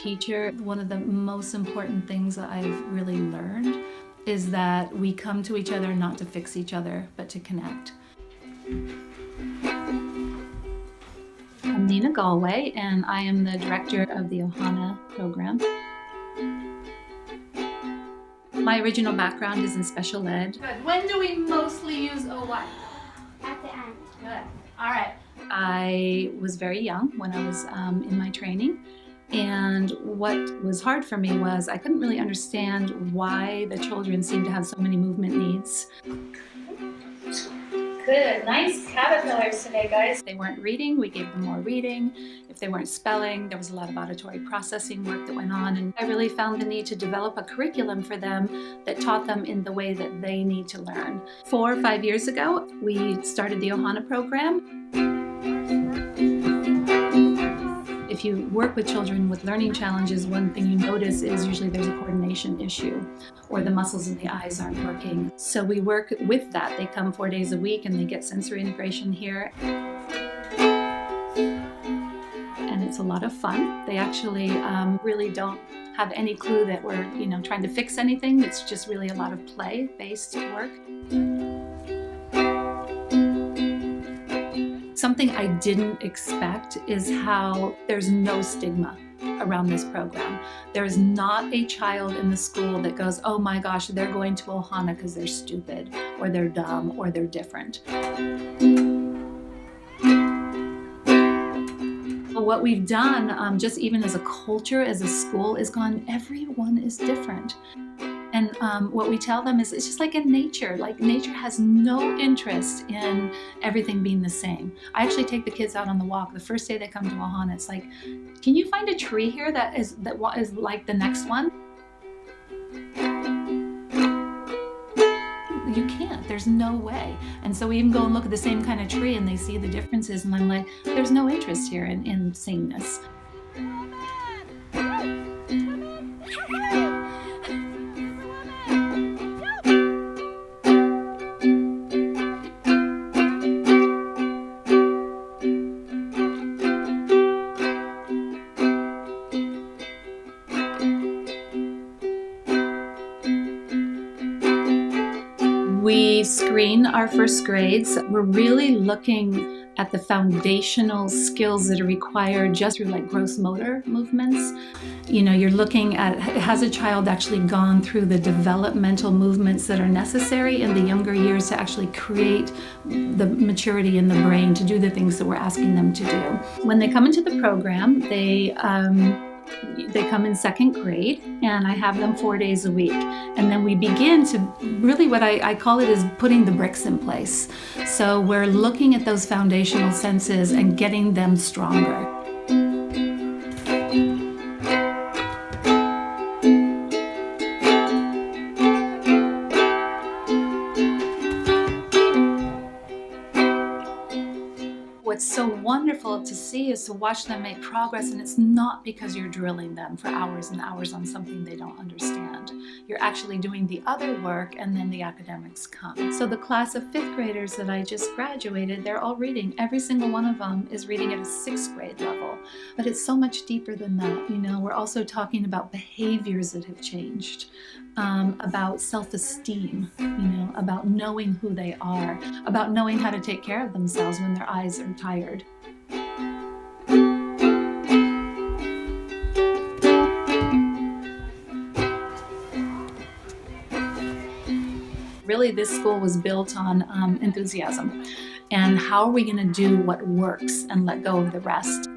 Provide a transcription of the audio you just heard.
teacher, one of the most important things that I've really learned is that we come to each other not to fix each other, but to connect. I'm Nina Galway, and I am the director of the Ohana program. My original background is in special ed. Good. When do we mostly use OY? At the end. Good. All right. I was very young when I was in my training, and what was hard for me was I couldn't really understand why the children seemed to have so many movement needs. Good. Nice caterpillars today, guys. If they weren't reading, we gave them more reading. If they weren't spelling, there was a lot of auditory processing work that went on, and I really found the need to develop a curriculum for them that taught them in the way that they need to learn. 4 or 5 years ago, we started the Ohana program. If you work with children with learning challenges, one thing you notice is usually there's a coordination issue or the muscles in the eyes aren't working. So we work with that. They come 4 days a week and they get sensory integration here. And it's a lot of fun. They actually really don't have any clue that we're trying to fix anything. It's just really a lot of play-based work. Something I didn't expect is how there's no stigma around this program. There's not a child in the school that goes, oh my gosh, they're going to Ohana because they're stupid, or they're dumb, or they're different. What we've done, just even as a culture, as a school, is gone, everyone is different. And what we tell them is it's just like in nature. Like nature has no interest in everything being the same. I actually take the kids out on the walk. The first day they come to Ohana, it's like, can you find a tree here that is like the next one? You can't. There's no way. And so we even go and look at the same kind of tree and they see the differences. And I'm like, there's no interest here in seeing this. We screen our first grades. We're really looking at the foundational skills that are required just through like gross motor movements. You're looking at, has a child actually gone through the developmental movements that are necessary in the younger years to actually create the maturity in the brain to do the things that we're asking them to do. When they come into the program, they come in second grade, and I have them 4 days a week. And then we begin to really, what I call it is putting the bricks in place. So we're looking at those foundational senses and getting them stronger. What's so wonderful to see is to watch them make progress, and it's not because you're drilling them for hours and hours on something they don't understand. You're actually doing the other work, and then the academics come. So the class of 5th graders that I just graduated, they're all reading. Every single one of them is reading at a 6th grade level, but it's so much deeper than that. We're also talking about behaviors that have changed, about self-esteem, about knowing who they are, about knowing how to take care of themselves when their eyes are tired. Really, this school was built on enthusiasm. And how are we going to do what works and let go of the rest?